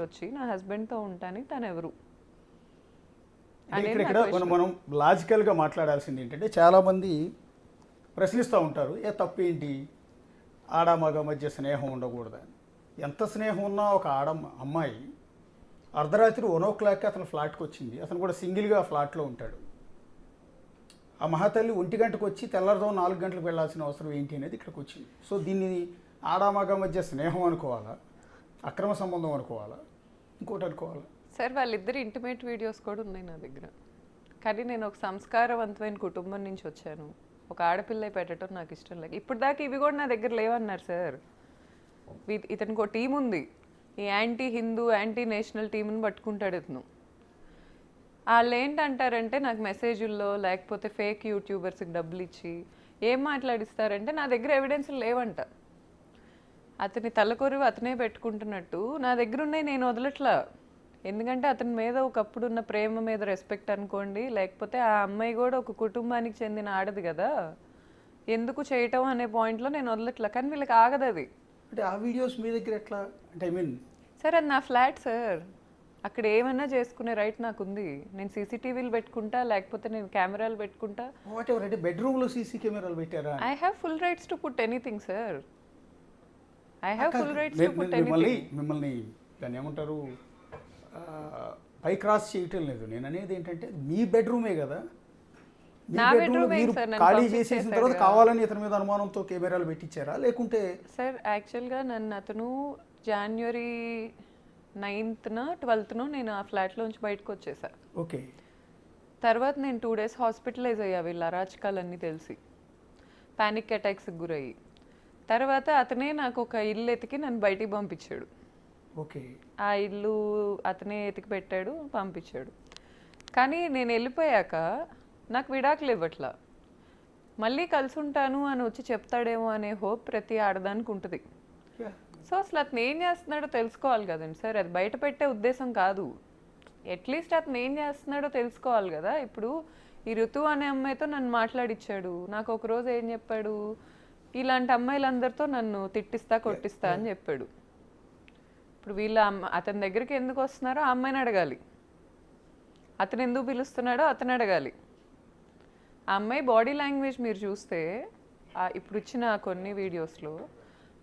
వచ్చి నా హస్బెండ్తో ఉంటాను, తను ఎవరు ఇక్కడ మనం లాజికల్గా మాట్లాడాల్సింది ఏంటంటే, చాలామంది ప్రశ్నిస్తూ ఉంటారు, తప్పు ఏంటి, ఆడ మగ మధ్య స్నేహం ఉండకూడదని. ఎంత స్నేహం ఉన్నా ఒక అమ్మాయి అర్ధరాత్రి 1:00 అతను ఫ్లాట్కి వచ్చింది, అతను కూడా సింగిల్గా ఫ్లాట్లో ఉంటాడు. ఆ మహాతల్లి 1 గంటకు వచ్చి తెల్లారుజాము 4 గంటలకు వెళ్ళాల్సిన అవసరం ఏంటి అనేది ఇక్కడికి వచ్చింది. సో దీన్ని ఆడామగ మధ్య స్నేహం అనుకోవాలా, అక్రమ సంబంధం అనుకోవాలా, ఇంకోటి అనుకోవాలా? సార్ వాళ్ళిద్దరు ఇంటిమేట్ వీడియోస్ కూడా ఉన్నాయి నా దగ్గర. కానీ నేను ఒక సంస్కారవంతమైన కుటుంబం నుంచి వచ్చాను, ఒక ఆడపిల్ల పెట్టడం నాకు ఇష్టం లేదు. ఇప్పుడు దాకా ఇవి కూడా నా దగ్గర లేవన్నారు సార్. ఇతనికి ఒక టీం ఉంది, ఈ యాంటీ హిందూ యాంటీ నేషనల్ టీంని పట్టుకుంటాడు ఇతను. వాళ్ళు ఏంటంటారంటే నాకు మెసేజ్ల్లో లేకపోతే ఫేక్ యూట్యూబర్స్కి డబ్బులు ఇచ్చి ఏం మాట్లాడిస్తారంటే నా దగ్గర ఎవిడెన్స్లు లేవంట. అతని తలకొరువు అతనే పెట్టుకుంటున్నట్టు నా దగ్గర ఉన్నాయి, నేను వదలట్లా. ఎందుకంటే అతని మీద ఒకప్పుడున్న ప్రేమ మీద రెస్పెక్ట్ అనుకోండి, లేకపోతే ఆ అమ్మాయి కూడా ఒక కుటుంబానికి చెందిన ఆడది కదా, ఎందుకు చేయటం అనే పాయింట్లో నేను వదలట్లా. కానీ వీళ్ళకి ఆగదు అది. అంటే ఆ వీడియోస్ మీ దగ్గర ఎట్లా అంటే సార్ అది నా ఫ్లాట్ సార్, అక్కడ ఏమైనా చేసుకునే రైట్ నాకు ఉంది. నేను సీసీటీవీలు పెట్టుకుంటా, లేకపోతే నేను కెమెరాలు పెట్టుకుంటా. What ever. అంటే బెడ్రూమ్లో సీసీ కెమెరాలు పెట్టారా? I have full rights to put anything sir. I have full rights to put anything. మిమ్మల్ని దాన్ని ఏమంటారు, పై క్రాస్ చేయటం లేదు. నేను అనేది ఏంటంటే మీ బెడ్రూమే కదా, మీ బెడ్రూమ్ మీరు ఖాళీ చేసేసిన తర్వాత కావాలని ఇతని మీద అనుమానంతో కెమెరాలు పెట్టించారా లేకుంటే? సార్ యాక్చువల్గా నన్ను అతను January 9th 12th నేను ఆ ఫ్లాట్లోంచి బయటకు వచ్చేసా. ఓకే. తర్వాత నేను 2 days హాస్పిటలైజ్ అయ్యా వీళ్ళ అరాచకాలన్నీ తెలిసి, పానిక్ అటాక్స్కి గురయ్యి. తర్వాత అతనే నాకు ఒక ఇల్లు ఎతికి నన్ను బయటికి పంపించాడు. ఓకే. ఆ ఇల్లు అతనే ఎతికి పెట్టాడు, పంపించాడు. కానీ నేను వెళ్ళిపోయాక నాకు విడాకులు ఇవ్వట్లా. మళ్ళీ కలిసి ఉంటాను అని వచ్చి చెప్తాడేమో అనే హోప్ ప్రతి ఆడదానికి ఉంటుంది. సో అసలు అతను ఏం చేస్తున్నాడో తెలుసుకోవాలి కదండి సార్. అది బయట పెట్టే ఉద్దేశం కాదు, అట్లీస్ట్ అతను ఏం చేస్తున్నాడో తెలుసుకోవాలి కదా. ఇప్పుడు ఈ ఋతు అనే అమ్మాయితో నన్ను మాట్లాడిచ్చాడు. నాకు ఒకరోజు ఏం చెప్పాడు, ఇలాంటి అమ్మాయిలందరితో నన్ను తిట్టిస్తా కొట్టిస్తా అని చెప్పాడు. ఇప్పుడు వీళ్ళ అతని దగ్గరికి ఎందుకు వస్తున్నారో ఆ అమ్మాయిని అడగాలి, అతను ఎందుకు పిలుస్తున్నాడో అతను అడగాలి. ఆ అమ్మాయి బాడీ లాంగ్వేజ్ మీరు చూస్తే ఇప్పుడు ఇచ్చిన కొన్ని వీడియోస్లో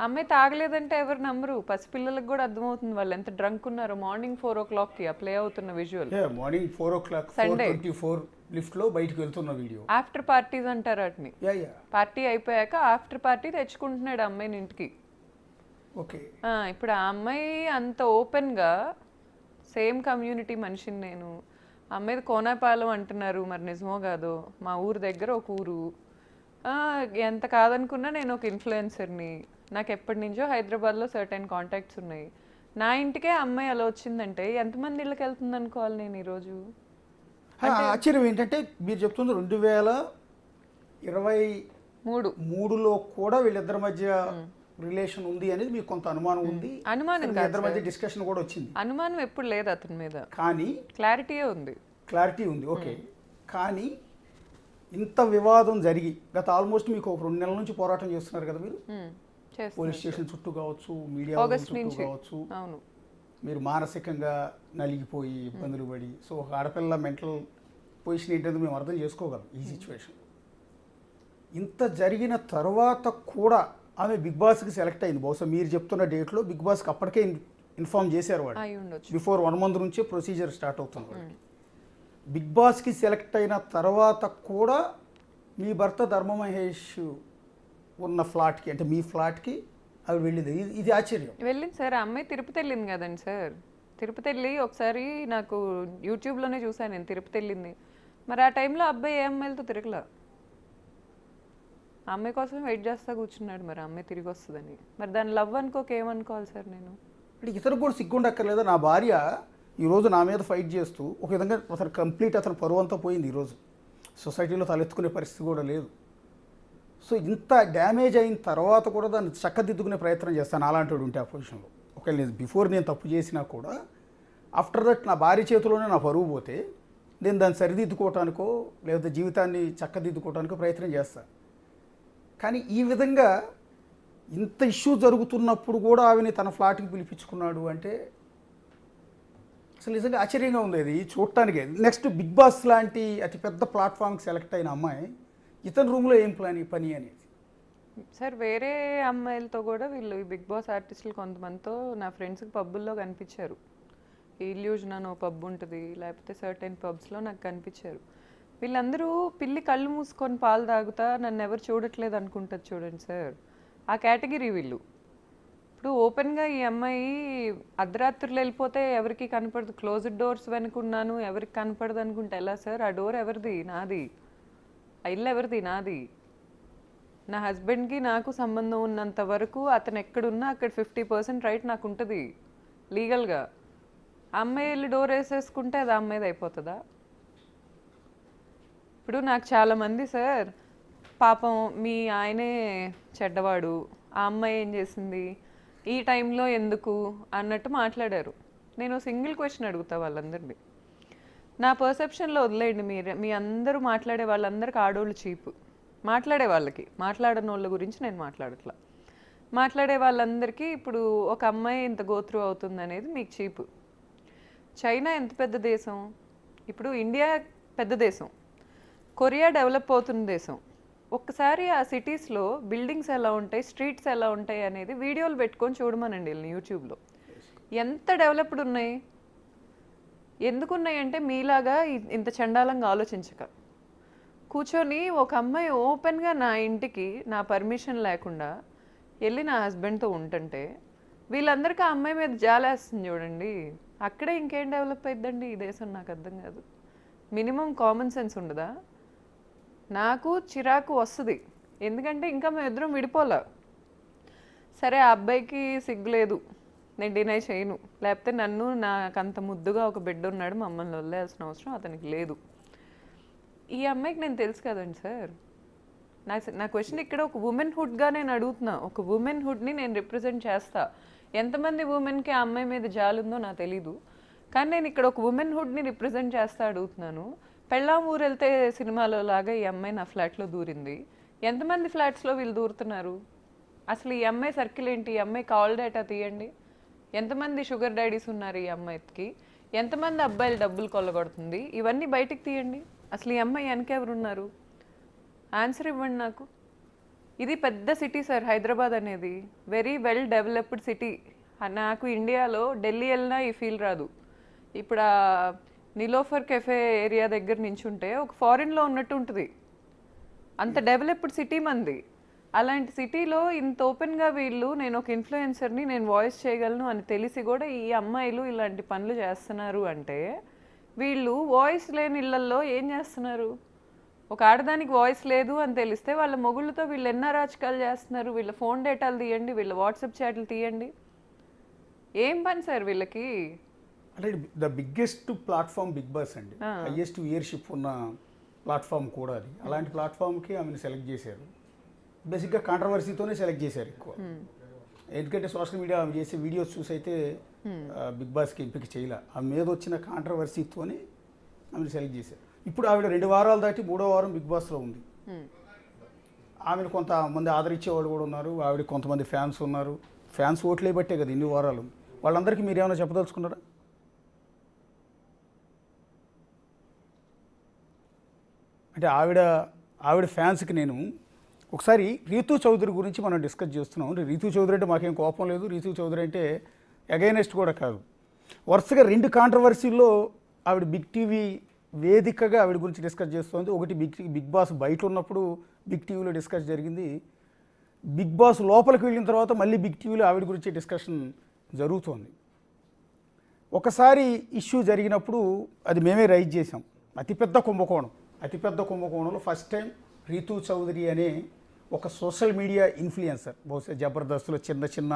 అమ్మాయి తాగలేదంటే ఎవరు నమ్మరు. పసిపిల్లలకు కూడా అర్థమవుతుంది వాళ్ళు ఎంత డ్రంక్ ఉన్నారో. మార్నింగ్ 4 o'clockకి ప్లే అవుతున్న విజువల్, మార్నింగ్ 4 o'clock సండే 4:24 లిఫ్ట్లో బయటకు వెళ్తున్న వీడియో. ఆఫ్టర్ పార్టీస్ అంటారు వాటిని. పార్టీ అయిపోయాక ఆఫ్టర్ పార్టీ తెచ్చుకుంటున్నాడు అమ్మాయిని ఇంటికి. ఓకే. ఇప్పుడు ఆ అమ్మాయి అంత ఓపెన్గా, సేమ్ కమ్యూనిటీ మనిషిని నేను, అమ్మాయిది కోనాపాలెం అంటున్నారు, మరి నిజమో కాదో, మా ఊరు దగ్గర ఒక ఊరు. ఎంత కాదనుకున్నా నేను ఒక ఇన్ఫ్లుయెన్సర్ని, నాకు ఎప్పటి నుంచో హైదరాబాద్లో సర్టెన్ కాంటాక్ట్స్ ఉన్నాయి. నా ఇంటికే అమ్మాయి అలా వచ్చిందంటే ఎంతమంది ఇళ్ళకి వెళ్తుంది అనుకోవాలి నేను ఈరోజు. ఆశ్చర్యం ఏంటంటే మీరు చెప్తుంది 2023లో కూడా వీళ్ళిద్దరి మధ్య రిలేషన్ ఉంది అనేది మీకు కొంత అనుమానం ఉంది. అనుమానం ఇద్దరి మధ్య డిస్కషన్ కూడా వచ్చింది. అనుమానం ఎప్పుడు లేదు అతని మీద, కానీ క్లారిటీ ఉంది. ఓకే. కానీ ఇంత వివాదం జరిగి గత ఆల్మోస్ట్ మీకు ఒక 2 నెలల నుంచి పోరాటం చేస్తున్నారు కదా మీరు, పోలీస్ స్టేషన్ చుట్టూ కావచ్చు, మీడియా చుట్టూ కావచ్చు. మీరు మానసికంగా నలిగిపోయి ఇబ్బందులు పడి, సో ఒక ఆడపిల్ల మెంటల్ పొజిషన్ ఏంటంటే మేము అర్థం చేసుకోగలం ఈ సిచ్యువేషన్. ఇంత జరిగిన తర్వాత కూడా ఆమె బిగ్ బాస్కి సెలెక్ట్ అయింది. బహుశా మీరు చెప్తున్న డేట్లో బిగ్ బాస్కి అప్పటికే ఇన్ఫార్మ్ చేశారు వాళ్ళు, బిఫోర్ 1 month నుంచే ప్రొసీజర్ స్టార్ట్ అవుతుంది వాళ్ళకి. బిగ్ బాస్కి సెలెక్ట్ అయిన తర్వాత కూడా మీ భర్త ధర్మ మహేష్ ఉన్న ఫ్లాట్కి, అంటే మీ ఫ్లాట్కి అవి వెళ్ళింది. ఇది ఆశ్చర్యం. వెళ్ళింది సార్. ఆ అమ్మాయి తిరుపతి వెళ్ళింది కదండి సార్. తిరుపతి వెళ్ళి ఒకసారి నాకు యూట్యూబ్లోనే చూసాను నేను, తిరుపతి వెళ్ళింది. మరి ఆ టైంలో అబ్బాయి ఏ అమ్మాయిలతో తిరగలా, ఆ అమ్మాయి కోసమే వెయిట్ చేస్తా కూర్చున్నాడు. మరి ఆ అమ్మాయి తిరిగి వస్తుందని, మరి దాని లవ్ అనుకోక ఏమనుకోవాలి సార్ నేను? అంటే ఇతను కూడా సిగ్గుండక్కర్లేదా? నా భార్య ఈరోజు నా మీద ఫైట్ చేస్తూ ఒక విధంగా అతను కంప్లీట్ అతను పరువు అంతా పోయింది. ఈరోజు సొసైటీలో తలెత్తుకునే పరిస్థితి కూడా లేదు. సో ఇంత డ్యామేజ్ అయిన తర్వాత కూడా దాన్ని చక్కదిద్దుకునే ప్రయత్నం చేస్తాను అలాంటి ఉంటే ఆ పొజిషన్లో. ఒకవేళ నేను బిఫోర్ నేను తప్పు చేసినా కూడా ఆఫ్టర్ దట్ నా భార్య చేతిలోనే నా పరువు పోతే నేను దాన్ని సరిదిద్దుకోవటానికో లేకపోతే జీవితాన్ని చక్కదిద్దుకోవటానికో ప్రయత్నం చేస్తాను. కానీ ఈ విధంగా ఇంత ఇష్యూ జరుగుతున్నప్పుడు కూడా ఆమెని తన ఫ్లాట్కి పిలిపించుకున్నాడు అంటే అసలు నిజంగా ఆశ్చర్యంగా ఉంది ఇది చూడటానికి. నెక్స్ట్ బిగ్ బాస్ లాంటి అతిపెద్ద ప్లాట్ఫామ్కి సెలెక్ట్ అయిన అమ్మాయి ఇతని రూమ్లో ఏం పని అనేది. సార్ వేరే అమ్మాయిలతో కూడా వీళ్ళు ఈ బిగ్ బాస్ ఆర్టిస్టులు కొంతమందితో నా ఫ్రెండ్స్కి పబ్బుల్లో కనిపించారు. ఇల్యూజన్ అని ఓ పబ్ ఉంటుంది, లేకపోతే సర్టెన్ పబ్స్లో నాకు కనిపించారు. వీళ్ళందరూ పిల్లి కళ్ళు మూసుకొని పాలు తాగుతా నన్ను ఎవరు చూడట్లేదు అనుకుంటుంది చూడండి సార్, ఆ కేటగిరీ వీళ్ళు. ఇప్పుడు ఓపెన్గా ఈ అమ్మాయి అర్ధరాత్రులు వెళ్ళిపోతే ఎవరికి కనపడదు, క్లోజ్డ్ డోర్స్ వెనుకున్నాను ఎవరికి కనపడదు అనుకుంటే ఎలా సార్? ఆ డోర్ ఎవరిది? నాది. ఆ ఇల్లు ఎవరిది? నాది. నా హస్బెండ్కి నాకు సంబంధం ఉన్నంత వరకు అతను ఎక్కడున్నా అక్కడ 50% రైట్ నాకు ఉంటుంది లీగల్గా. అమ్మాయి వెళ్ళి డోర్ వేసేసుకుంటే అది అమ్మాయిది అయిపోతుందా? ఇప్పుడు నాకు చాలామంది సార్ పాపం మీ ఆయనే చెడ్డవాడు, ఆ అమ్మాయి ఏం చేసింది, ఈ టైంలో ఎందుకు అన్నట్టు మాట్లాడారు. నేను సింగిల్ క్వశ్చన్ అడుగుతా వాళ్ళందరినీ, నా పర్సెప్షన్లో వదిలేయండి. మీ అందరూ మాట్లాడే వాళ్ళందరికీ ఆడోళ్ళు చీపు. మాట్లాడే వాళ్ళకి, మాట్లాడని వాళ్ళ గురించి నేను మాట్లాడట్లా. మాట్లాడే వాళ్ళందరికీ ఇప్పుడు ఒక అమ్మాయి ఇంత గోత్రు అవుతుంది అనేది మీకు చీపు. చైనా ఎంత పెద్ద దేశం, ఇప్పుడు ఇండియా పెద్ద దేశం, కొరియా డెవలప్ అవుతున్న దేశం. ఒక్కసారి ఆ సిటీస్లో బిల్డింగ్స్ ఎలా ఉంటాయి, స్ట్రీట్స్ ఎలా ఉంటాయి అనేది వీడియోలు పెట్టుకొని చూడమనండి వీళ్ళని యూట్యూబ్లో. ఎంత డెవలప్డ్ ఉన్నాయి. ఎందుకున్నాయి అంటే మీలాగా ఇంత చండాలంగా ఆలోచించక కూర్చొని ఒక అమ్మాయి ఓపెన్గా నా ఇంటికి నా పర్మిషన్ లేకుండా వెళ్ళి నా హస్బెండ్తో ఉంటుంటే వీళ్ళందరికీ ఆ అమ్మాయి మీద జాలేస్తుంది చూడండి. అక్కడే ఇంకేం డెవలప్ అయిద్దండి ఈ దేశం? నాకు అర్థం కాదు. మినిమం కామన్ సెన్స్ ఉండదా? నాకు చిరాకు వస్తుంది, ఎందుకంటే ఇంకా మేము ఇద్దరం విడిపోలే. సరే ఆ అబ్బాయికి సిగ్గులేదు, నేను డినై చేయను, లేకపోతే నన్ను నాకంత ముద్దుగా ఒక బిడ్డ ఉన్నాడు మమ్మల్ని వదిలేయాల్సిన అవసరం అతనికి లేదు. ఈ అమ్మాయికి నేను తెలుసు కదండి సార్. నా క్వశ్చన్ ఇక్కడ ఒక ఉమెన్హుడ్గా నేను అడుగుతున్నా, ఒక ఉమెన్హుడ్ని నేను రిప్రజెంట్ చేస్తా. ఎంతమంది ఉమెన్కి ఆ అమ్మాయి మీద జాలుందో నాకు తెలీదు, కానీ నేను ఇక్కడ ఒక ఉమెన్హుడ్ని రిప్రజెంట్ చేస్తా అడుగుతున్నాను. పెళ్ళాం ఊరు వెళ్తే సినిమాలో లాగా ఈ అమ్మాయి నా ఫ్లాట్లో దూరింది. ఎంతమంది ఫ్లాట్స్లో వీళ్ళు దూరుతున్నారు? అసలు ఈ అమ్మాయి సర్కిల్ ఏంటి? ఈ అమ్మాయి కాల్ డేటా తీయండి. ఎంతమంది షుగర్ డాడీస్ ఉన్నారు ఈ అమ్మాయికి? ఎంతమంది అబ్బాయిలు డబ్బులు కొల్లగొడుతుంది? ఇవన్నీ బయటికి తీయండి. అసలు ఈ అమ్మాయి వెనకెవరున్నారు? ఆన్సర్ ఇవ్వండి నాకు. ఇది పెద్ద సిటీ సార్ హైదరాబాద్ అనేది, వెరీ వెల్ డెవలప్డ్ సిటీ. నాకు ఇండియాలో ఢిల్లీ వెళ్ళినా ఈ ఫీల్ రాదు. ఇప్పుడు ఆ నిలోఫర్ కెఫే ఏరియా దగ్గర నించుంటే ఒక ఫారిన్లో ఉన్నట్టు ఉంటుంది, అంత డెవలప్డ్ సిటీ మంది. అలాంటి సిటీలో ఇంత ఓపెన్గా వీళ్ళు నేను ఒక ఇన్ఫ్లుయెన్సర్ని, నేను వాయిస్ చేయగలను అని తెలిసి కూడా ఈ అమ్మాయిలు ఇలాంటి పనులు చేస్తున్నారు అంటే వీళ్ళు వాయిస్ లేని ఇళ్లల్లో ఏం చేస్తున్నారు? ఒక ఆడదానికి వాయిస్ లేదు అని తెలిస్తే వాళ్ళ మొగుళ్ళతో వీళ్ళు ఎన్నో రాజకాలు చేస్తున్నారు. వీళ్ళ ఫోన్ డేటాలు తీయండి, వీళ్ళ వాట్సాప్ చాట్లు తీయండి. ఏం పని సార్ వీళ్ళకి? అంటే the biggest platform Bigg Boss అండి, హైయెస్ట్ వ్యూయర్షిప్ ఉన్న ప్లాట్ఫామ్ కూడా అది. అలాంటి ప్లాట్ఫామ్కి ఆమెను సెలెక్ట్ చేశారు. బేసిక్గా కాంట్రవర్సీతోనే సెలెక్ట్ చేశారు ఎక్కువ. ఎందుకంటే సోషల్ మీడియా ఆమె చేసే వీడియోస్ చూసి అయితే బిగ్ బాస్కి ఎంపిక చేయలే. ఆ మీద వచ్చిన కాంట్రవర్సీతోనే ఆమెను సెలెక్ట్ చేశారు. ఇప్పుడు ఆవిడ 2 వారాలు దాటి 3వ వారం బిగ్ బాస్లో ఉంది. ఆమెను కొంతమంది ఆదరించేవాళ్ళు కూడా ఉన్నారు, ఆవిడ కొంతమంది ఫ్యాన్స్ ఉన్నారు. ఫ్యాన్స్ ఓట్లే బట్టే కదా ఇన్ని వారాలు. వాళ్ళందరికీ మీరు ఏమైనా చెప్పదలుచుకున్నారా? అంటే ఆవిడ ఫ్యాన్స్కి నేను ఒకసారి రీతూ చౌదరి గురించి మనం డిస్కస్ చేస్తున్నాం. రీతూ చౌదరి అంటే మాకేం కోపం లేదు, రీతూ చౌదరి అంటే అగైనెస్ట్ కూడా కాదు. వరుసగా 2 కాంట్రవర్సీల్లో ఆవిడ బిగ్ టీవీ వేదికగా ఆవిడ గురించి డిస్కస్ చేస్తుంది. ఒకటి బిగ్ బాస్ బయట ఉన్నప్పుడు బిగ్ టీవీలో డిస్కస్ జరిగింది, బిగ్ బాస్ లోపలికి వెళ్ళిన తర్వాత మళ్ళీ బిగ్ టీవీలో ఆవిడ గురించి డిస్కషన్ జరుగుతోంది. ఒకసారి ఇష్యూ జరిగినప్పుడు అది మేమే రైజ్ చేసాం. అతిపెద్ద కుంభకోణంలో ఫస్ట్ టైం రీతూ చౌదరి అనే ఒక సోషల్ మీడియా ఇన్ఫ్లుయెన్సర్, బహుశా జబర్దస్త్లో చిన్న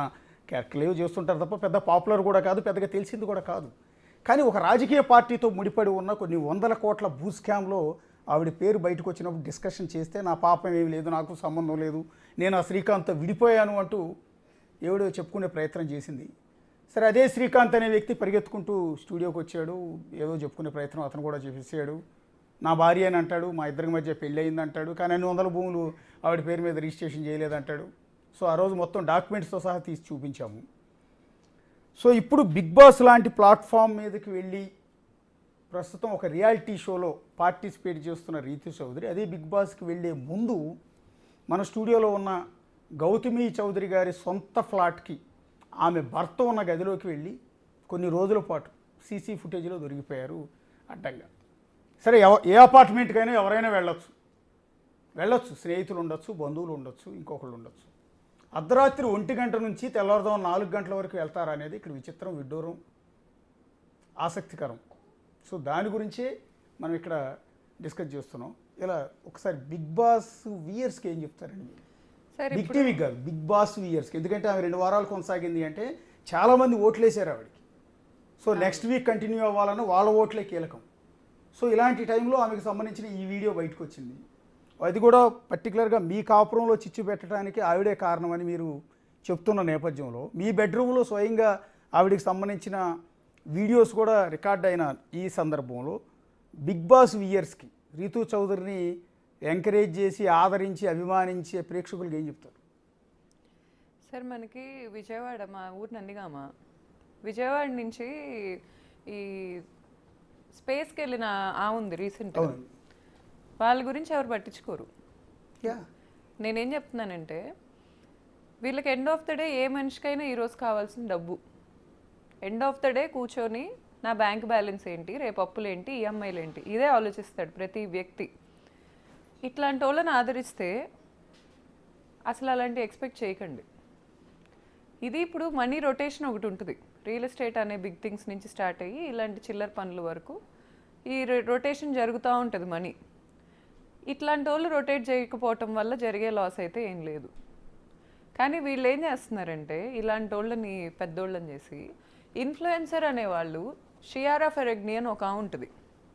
క్యారెక్టర్లు ఏవో చేస్తుంటారు తప్ప పెద్ద పాపులర్ కూడా కాదు, పెద్దగా తెలిసింది కూడా కాదు. కానీ ఒక రాజకీయ పార్టీతో ముడిపడి ఉన్న కొన్ని 100 కోట్ల భూ స్కామ్లో ఆవిడ పేరు బయటకు వచ్చినప్పుడు డిస్కషన్ చేస్తే నా పాపం ఏమి లేదు, నాకు సంబంధం లేదు, నేను ఆ శ్రీకాంత్తో విడిపోయాను అంటూ ఎవడో చెప్పుకునే ప్రయత్నం చేసింది. సరే, అదే శ్రీకాంత్ అనే వ్యక్తి పరిగెత్తుకుంటూ స్టూడియోకి వచ్చాడు, ఏదో చెప్పుకునే ప్రయత్నం అతను కూడా చేసేసాడు. నా భార్య అని అంటాడు, మా ఇద్దరి మధ్య పెళ్ళి అయింది అంటాడు, కానీ అన్ని 100 భూములు ఆవిడ పేరు మీద రిజిస్ట్రేషన్ చేయలేదంటాడు. సో ఆ రోజు మొత్తం డాక్యుమెంట్స్తో సహా తీసి చూపించాము. సో ఇప్పుడు బిగ్ బాస్ లాంటి ప్లాట్ఫామ్ మీదకి వెళ్ళి ప్రస్తుతం ఒక రియాలిటీ షోలో పార్టిసిపేట్ చేస్తున్న రీతు చౌదరి అదే బిగ్ బాస్కి వెళ్ళే ముందు మన స్టూడియోలో ఉన్న గౌతమి చౌదరి గారి సొంత ఫ్లాట్కి ఆమె భర్త ఉన్న గదిలోకి వెళ్ళి కొన్ని రోజుల పాటు సీసీ ఫుటేజ్లో దొరికిపోయారు అడ్డంగా. సరే ఏ అపార్ట్మెంట్కైనా ఎవరైనా వెళ్ళొచ్చు, స్నేహితులు ఉండొచ్చు, బంధువులు ఉండొచ్చు, ఇంకొకళ్ళు ఉండొచ్చు. అర్ధరాత్రి 1 గంట నుంచి తెల్లవారుదాం 4 గంటల వరకు వెళ్తారా అనేది ఇక్కడ విచిత్రం, విడ్డూరం, ఆసక్తికరం. సో దాని గురించే మనం ఇక్కడ డిస్కస్ చేస్తున్నాం. ఇలా ఒకసారి బిగ్ బాస్ వ్యూయర్స్కి ఏం చెప్తారండి? బిగ్ టీవీ కాదు, బిగ్ బాస్ వ్యూయర్స్కి. ఎందుకంటే ఆమె 2 వారాలు కొనసాగింది అంటే చాలామంది ఓట్లేసారు ఆవిడకి. సో నెక్స్ట్ వీక్ కంటిన్యూ అవ్వాలని వాళ్ళ ఓట్లే కీలకం. సో ఇలాంటి టైంలో ఆమెకు సంబంధించిన ఈ వీడియో బయటకు వచ్చింది. అది కూడా పర్టికులర్గా మీ కాపురంలో చిచ్చు పెట్టడానికి ఆవిడే కారణమని మీరు చెప్తున్న నేపథ్యంలో మీ బెడ్రూమ్లో స్వయంగా ఆవిడకి సంబంధించిన వీడియోస్ కూడా రికార్డ్ అయిన ఈ సందర్భంలో బిగ్ బాస్ వ్యూయర్స్కి రీతు చౌదరిని ఎంకరేజ్ చేసి ఆదరించి అభిమానించే ప్రేక్షకులకి ఏం చెప్తారు? సార్ మనకి విజయవాడ, మా ఊరు నందిగామ, విజయవాడ నుంచి ఈ స్పేస్కి వెళ్ళిన ఉంది రీసెంట్గా. వాళ్ళ గురించి ఎవరు పట్టించుకోరు. నేనేం చెప్తున్నానంటే వీళ్ళకి ఎండ్ ఆఫ్ ద డే ఏ మనిషికైనా ఈరోజు కావాల్సిన డబ్బు. ఎండ్ ఆఫ్ ద డే కూర్చొని నా బ్యాంక్ బ్యాలెన్స్ ఏంటి, రేపు అప్పులు ఏంటి, ఈఎంఐలు ఏంటి, ఇదే ఆలోచిస్తాడు ప్రతి వ్యక్తి. ఇట్లాంటి వాళ్ళని ఆదరిస్తే అసలు అలాంటి ఎక్స్పెక్ట్ చేయకండి. ఇది ఇప్పుడు మనీ రొటేషన్ ఒకటి ఉంటుంది. రియల్ ఎస్టేట్ అనే బిగ్ థింగ్స్ నుంచి స్టార్ట్ అయ్యి ఇలాంటి చిల్లర పనుల వరకు ఈ రొటేషన్ జరుగుతూ ఉంటుంది మనీ. ఇట్లాంటి వాళ్ళు రొటేట్ చేయకపోవటం వల్ల జరిగే లాస్ అయితే ఏం లేదు. కానీ వీళ్ళు ఏం చేస్తున్నారంటే ఇలాంటి వాళ్ళని పెద్దోళ్ళని చేసి ఇన్ఫ్లుయెన్సర్ అనేవాళ్ళు, షియారా ఫెరెగ్నీ అని ఒక ఉంటుంది,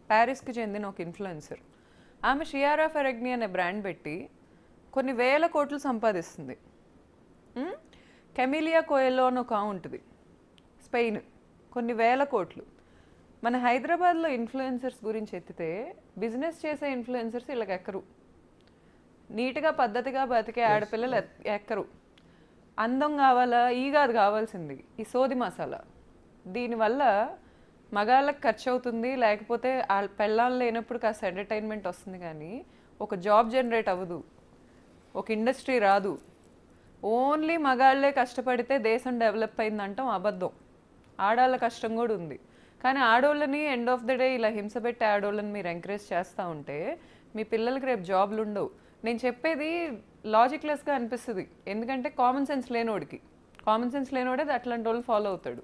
ప్యారిస్కి చెందిన ఒక ఇన్ఫ్లుయెన్సర్. ఆమె షియారా ఫెరెగ్నీ అనే బ్రాండ్ పెట్టి కొన్ని వేల కోట్లు సంపాదిస్తుంది. కెమిలియా కోయెల్లో అని ఒక ఉంటుంది, స్పెయిన్, కొన్ని వేల కోట్లు. మన హైదరాబాద్లో ఇన్ఫ్లుయెన్సర్స్ గురించి ఎత్తితే బిజినెస్ చేసే ఇన్ఫ్లుయెన్సర్స్ వీళ్ళకి ఎక్కరు. నీట్గా పద్ధతిగా బతికే ఆడపిల్లలు ఎక్కరు. అందం కావాలా, ఈ కాదు కావాల్సింది, ఈ సోది మసాలా. దీనివల్ల మగాళ్ళకి ఖర్చు అవుతుంది, లేకపోతే పెళ్ళాలు లేనప్పుడు కాస్త ఎంటర్టైన్మెంట్ వస్తుంది, కానీ ఒక జాబ్ జనరేట్ అవ్వదు, ఒక ఇండస్ట్రీ రాదు. ఓన్లీ మగాళ్ళే కష్టపడితే దేశం డెవలప్ అయిందంటాం అబద్ధం. ఆడవాళ్ళ కష్టం కూడా ఉంది. కానీ ఆడవాళ్ళని ఎండ్ ఆఫ్ ద డే ఇలా హింస పెట్టి ఆడవాళ్ళని మీరు ఎంకరేజ్ చేస్తూ ఉంటే మీ పిల్లలకి రేపు జాబ్లు ఉండవు. నేను చెప్పేది లాజిక్లెస్గా అనిపిస్తుంది, ఎందుకంటే కామన్ సెన్స్ లేనోడికి, కామన్ సెన్స్ లేనోడే అట్లాంటి వాళ్ళు ఫాలో అవుతాడు.